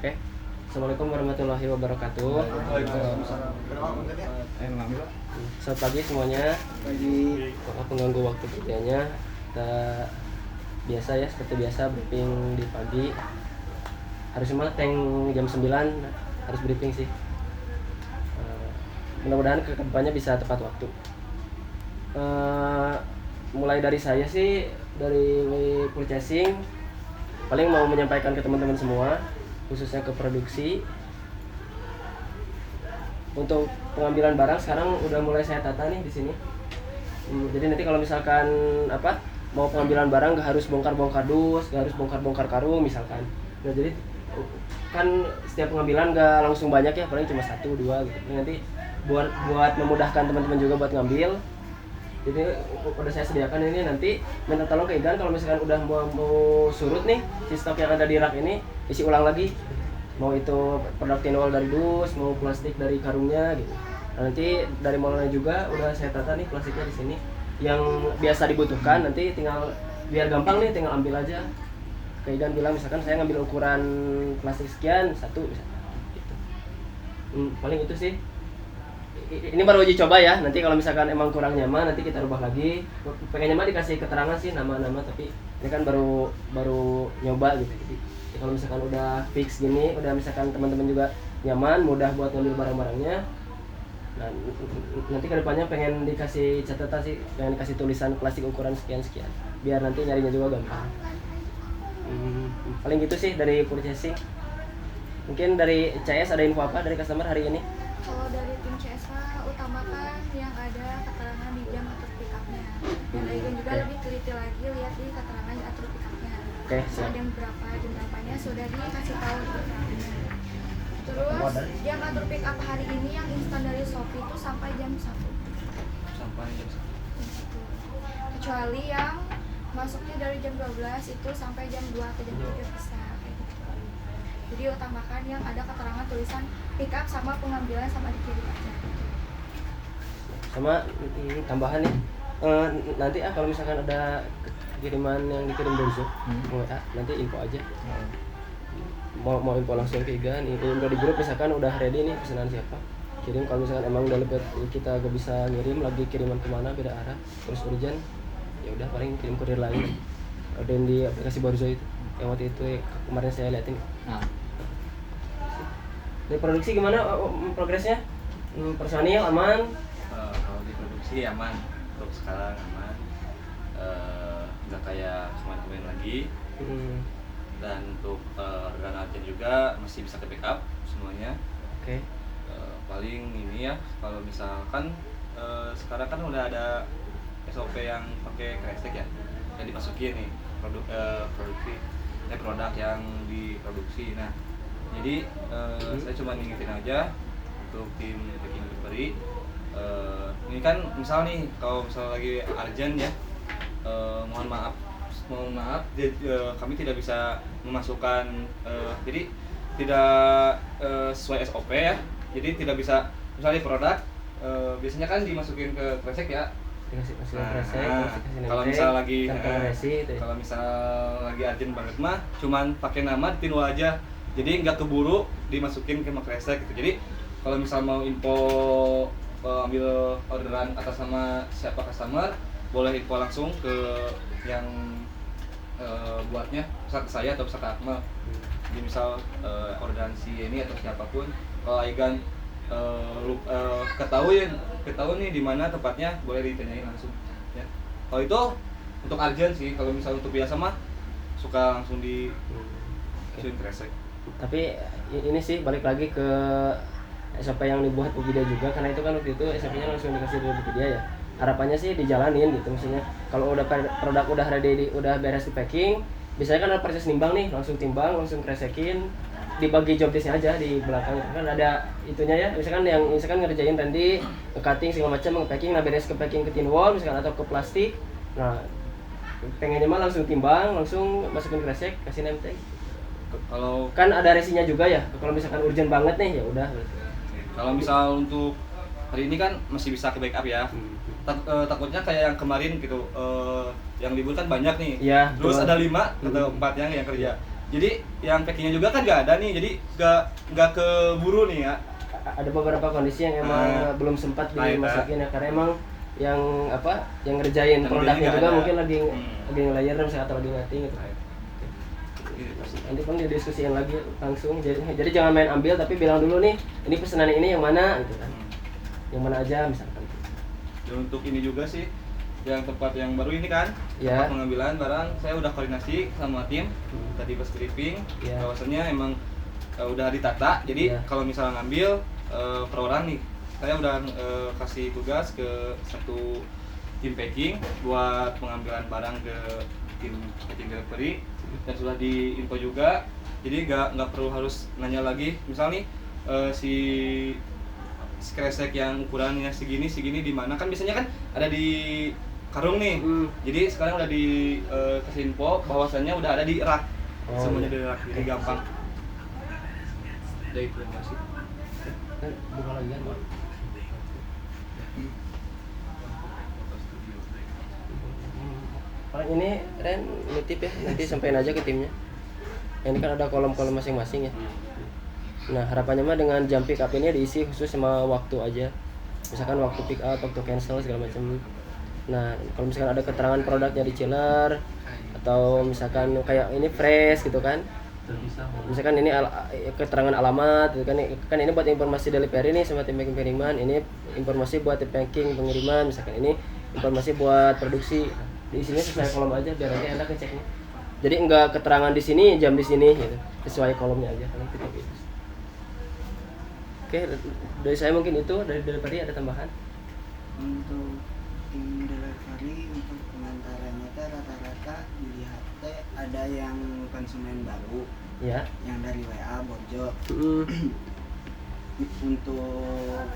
Oke. Assalamualaikum warahmatullahi wabarakatuh. Selamat pagi semuanya. Maaf pengganggu waktu kerjanya. Kita biasa ya, seperti biasa briefing di pagi. Harusnya mah jam 9 harus briefing sih. Mudah-mudahan ke depannya bisa tepat waktu. Mulai dari saya sih, dari purchasing, paling mau menyampaikan ke teman-teman semua, khususnya ke produksi. Untuk pengambilan barang sekarang udah mulai saya tata nih di sini. Jadi nanti kalau misalkan mau pengambilan barang gak harus bongkar-bongkar dus, gak harus bongkar-bongkar karung misalkan. Nah jadi kan setiap pengambilan gak langsung banyak ya, paling cuma 1, 2 gitu. Nanti buat memudahkan teman-teman juga buat ngambil. Jadi udah saya sediakan ini, nanti minta tolong ke Igan kalau misalkan udah mau surut nih si stok yang ada di rak ini, isi ulang lagi. Mau itu produk tinol dari dus, mau plastik dari karungnya gitu. Nah, nanti dari molnya juga udah saya tata nih plastiknya di sini. Yang biasa dibutuhkan nanti tinggal biar gampang nih, tinggal ambil aja. Ke Igan bilang misalkan saya ngambil ukuran plastik sekian, 1 misalkan gitu. Paling itu sih. Ini baru uji coba ya, nanti kalau misalkan emang kurang nyaman nanti kita rubah lagi. Pengennya mah dikasih keterangan sih nama-nama, tapi ini kan baru nyoba gitu. Jadi kalau misalkan udah fix gini, udah misalkan teman-teman juga nyaman, mudah buat ngambil barang-barangnya. Nah, nanti kedepannya pengen dikasih catatan sih, pengen dikasih tulisan plastik ukuran sekian-sekian, biar nanti nyarinya juga gampang. Paling gitu sih dari purchasing. Mungkin dari CS ada info apa dari customer hari ini? Kalau dari tim CSA utamakan yang ada keterangan di jam atur pick up-nya. Dan Aigen juga lebih teliti lagi lihat di keterangan di atur pick up-nya. Jam berapanya sudah dikasih tahu di keterangannya. Terus jam atur pick up hari ini yang instan dari Shopee itu sampai jam 1. Sampai jam 1. Kecuali yang masuknya dari jam 12 itu sampai jam 2 atau jam 3 bisa. Jadi utamakan yang ada keterangan tulisan pick up sama pengambilan sama dikirim aja. Sama tambahan nih, nanti kalau misalkan ada kiriman yang dikirim dari Zoom, nanti info aja. Mau info langsung ke Igan, info di grup misalkan udah ready nih pesanan siapa, kirim. Kalau misalkan emang udah lepet kita gak bisa ngirim lagi, kiriman kemana beda arah terus urgent, ya udah paling kirim kurir lain. Ada yang di aplikasi Barzo itu yang waktu itu kemarin saya liatin. Dari produksi gimana progresnya? Personil aman? Kalau di produksi aman, untuk sekarang aman. Nggak kayak kemarin lagi. Dan untuk organ arjen juga masih bisa ke backup semuanya. Oke. Paling ini ya, kalau misalkan sekarang kan udah ada SOP yang pakai kresek ya, yang dimasukin nih produk yang diproduksi. Nah, jadi saya cuma ngingetin aja untuk tim packing delivery. Ini kan misal nih, kalau misal lagi urgent ya, mohon maaf kami tidak bisa memasukkan, jadi tidak sesuai SOP ya. Jadi tidak bisa, misalnya produk biasanya kan dimasukin ke kresek ya. Kalau misal lagi urgent banget mah cuman pakai nama di tinwal aja. Jadi nggak keburu dimasukin ke kresek gitu. Jadi kalau misal mau info ambil orderan atas nama siapa customer, boleh info langsung ke yang buatnya, misal ke saya atau misal ke Akmal. Jadi misal orderan si ini atau siapapun, kalau Aigan ketahui nih di mana tempatnya, boleh ditanyain langsung ya. Kalau itu untuk urgent sih, kalau misal untuk biasa mah suka langsung di kresek. Tapi ini sih balik lagi ke SOP yang dibuat Bu Bida juga, karena itu kan waktu itu SOP-nya langsung dikasih dari Bu Bida ya. Harapannya sih dijalanin gitu, maksudnya kalau udah produk udah ready, udah beres di packing, biasanya kan ada proses nimbang nih, langsung timbang, langsung kresekin, dibagi job desk-nya aja di belakang kan ada itunya ya. Misalkan ngerjain tadi cutting segala macam, nge-packing, nah beres ke packing ke tin wall misalkan atau ke plastik. Nah, pengennya mah langsung timbang, langsung masukin kresek, kasih name tag. Kalau kan ada resinya juga ya, kalau misalkan urgent banget nih ya udah. Kalau misal untuk hari ini kan masih bisa ke backup ya. Takutnya kayak yang kemarin gitu, yang libur kan banyak nih. Ya, terus ada 5 atau 4 yang kerja. Jadi yang packingnya juga kan nggak ada nih, jadi nggak keburu nih ya. Ada beberapa kondisi yang emang belum sempat dimasakin ya, karena emang yang ngerjain produknya juga ada. Mungkin lagi nge-layer misalnya atau lagi ngeting gitu. Nanti kan didiskusiin lagi langsung. Jadi jangan main ambil, tapi bilang dulu nih, ini pesanan ini yang mana gitu kan. Yang mana aja misalkan. Dan untuk ini juga sih, yang tempat yang baru ini kan, ya. Tempat pengambilan barang, saya udah koordinasi sama tim tadi pas briefing, bahwasannya emang udah ditata. Jadi kalau misalnya ngambil per orang nih, saya udah kasih tugas ke satu tim packing buat pengambilan barang ke tim packing delivery, dan sudah diinfo juga. Jadi nggak perlu harus nanya lagi, misal nih si kresek yang ukurannya segini di mana, kan biasanya kan ada di karung nih. Jadi sekarang udah kasih info bahwasannya udah ada di rak. Semuanya di rak, jadi gampang. Ada informasi. Buka lagi kan, Pak. Paling ini Ren nitip ya, nanti sampein aja ke timnya. Ini kan ada kolom-kolom masing-masing ya. Nah, harapannya mah dengan jam pick up ini diisi khusus sama waktu aja. Misalkan waktu pick up, waktu cancel segala macam. Nah, kalau misalkan ada keterangan produknya di chiller atau misalkan kayak ini fresh gitu kan. Misalkan ini keterangan alamat gitu kan ini buat informasi delivery nih sama tim packing pengiriman, ini informasi buat tim packing pengiriman, misalkan ini informasi buat produksi. Diisinya sesuai kolom aja biar nanti enak ngeceknya. Jadi enggak keterangan di sini, jam di sini gitu. Sesuai kolomnya aja kalau kita gitu. Oke, dari saya mungkin itu, dari delivery ada tambahan. Untuk tim delivery untuk pengantarannya teh rata-rata dilihat teh ada yang konsumen baru Ya. yang dari WA Bojo. Untuk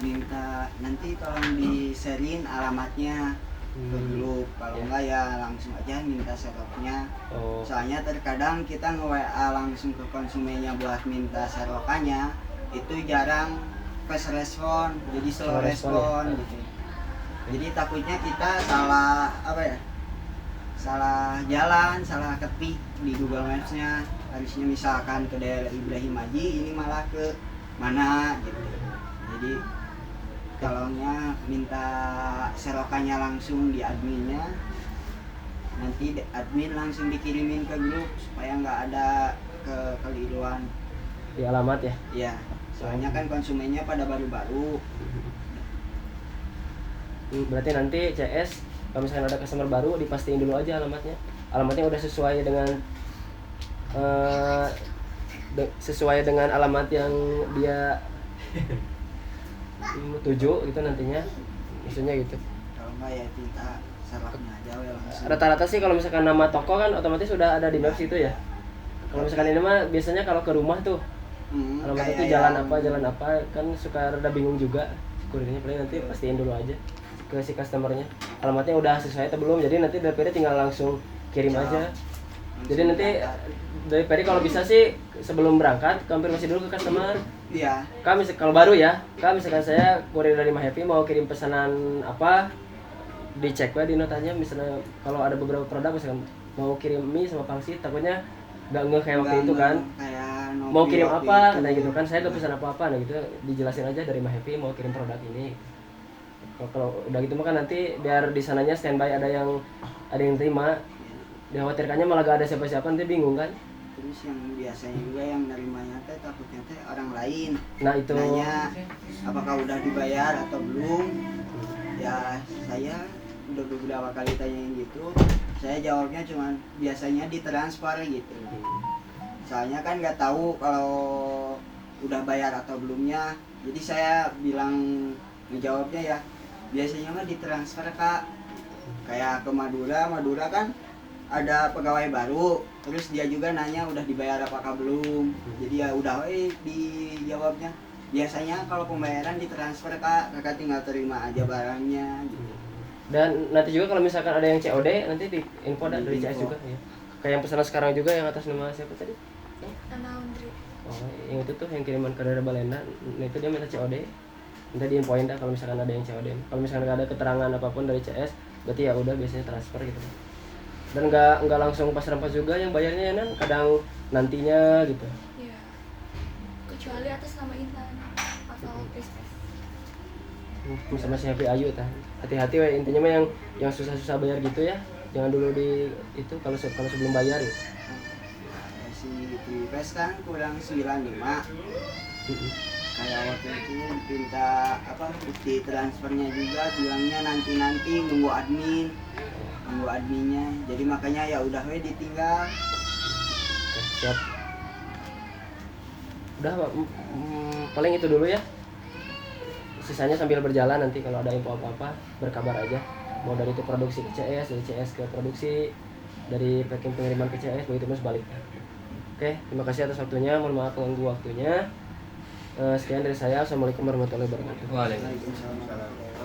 minta nanti tolong di-sharein alamatnya ke grup, kalau enggak ya langsung aja minta seroknya. Soalnya terkadang kita nge-WA langsung ke konsumennya buat minta serokannya itu jarang fast respon, jadi slow respon ya. Gitu. Jadi takutnya kita salah salah jalan, salah ketik di Google Maps-nya, harusnya misalkan ke daerah Ibrahim Haji, ini malah ke mana gitu. Jadi tolongnya minta serokannya langsung di adminnya, nanti admin langsung dikirimin ke grup supaya nggak ada kekeliruan di alamat ya. Iya, soalnya kan konsumennya pada baru-baru. Berarti nanti CS kalau misalkan ada customer baru dipastiin dulu aja alamatnya udah sesuai dengan alamat yang dia tuju gitu nantinya, maksudnya gitu. Kalau enggak ya minta seroknya aja langsung. Rata-rata sih kalau misalkan nama toko kan otomatis sudah ada di maps itu ya. Kalau misalkan ini mah biasanya kalau ke rumah tuh alamat itu jalan apa kan suka rada bingung juga kurirnya, paling nanti pastiin dulu aja ke si customernya alamatnya udah sesuai atau belum, jadi nanti delivery tinggal langsung kirim aja. Jadi nanti delivery kalau bisa sih sebelum berangkat konfirmasi dulu ke customer. Iya. Kalau baru ya, misalkan saya kurir dari Mahappy mau kirim pesanan apa, dicek di notanya. Misalnya kalau ada beberapa produk misalkan mau kirim mie sama pangsit, takutnya nggak kayak waktu itu kan. Mau kirim apa, nah gitu kan, saya udah pesan apa-apa, nah gitu dijelasin aja dari Mahappy mau kirim produk ini. Kalau udah gitu mah kan nanti biar di sananya standby ada yang terima. Dikhawatirkannya malah gak ada siapa-siapa, nanti bingung kan. Terus yang biasanya juga yang nerimanya teh takutnya teh orang lain. Nah itu nanya apakah udah dibayar atau belum. Ya saya udah beberapa kali tanyain gitu, saya jawabnya cuman biasanya ditransfer gitu. Soalnya kan nggak tahu kalau udah bayar atau belumnya, jadi saya bilang ngejawabnya ya biasanya mah ditransfer Kak. Kayak ke Madura kan ada pegawai baru, terus dia juga nanya udah dibayar apakah belum. Jadi ya udah dijawabnya biasanya kalau pembayaran ditransfer Kak, Kakak tinggal terima aja barangnya gitu. Dan nanti juga kalau misalkan ada yang COD nanti di info dari CS juga ya. Kayak yang pesanan sekarang juga yang atas nama siapa tadi? Laundry. Yang itu tuh yang kiriman ke daerah Balenda, nah itu dia minta COD. Minta diinfoin dah kalau misalkan ada yang COD. Kalau misalkan nggak ada keterangan apapun dari CS, berarti ya udah biasanya transfer gitu. Dan nggak langsung pas rampas juga yang bayarnya ya, Nan, kadang nantinya gitu. Iya. Kecuali atas nama Intan atau Pristes. Sama si Happy Ayu tah. Hati-hati we, intinya mah yang susah-susah bayar gitu ya. Jangan dulu di itu kalau sebelum bayar ya. Si Pripes kan kurang 95. Kayak waktu itu minta bukti transfernya juga, bilangnya nanti nunggu adminnya, jadi makanya ya udah we ditinggal. Oke, siap. Udah Pak, paling itu dulu ya. Sisanya sambil berjalan, nanti kalau ada info apa-apa berkabar aja. Mau dari itu produksi ke CS, dari CS ke produksi, dari packing pengiriman ke CS, begitu mas sebaliknya. Oke, terima kasih atas waktunya. Mohon maaf mengganggu waktunya. Sekian dari saya. Assalamualaikum warahmatullahi wabarakatuh. Waalaikumsalam.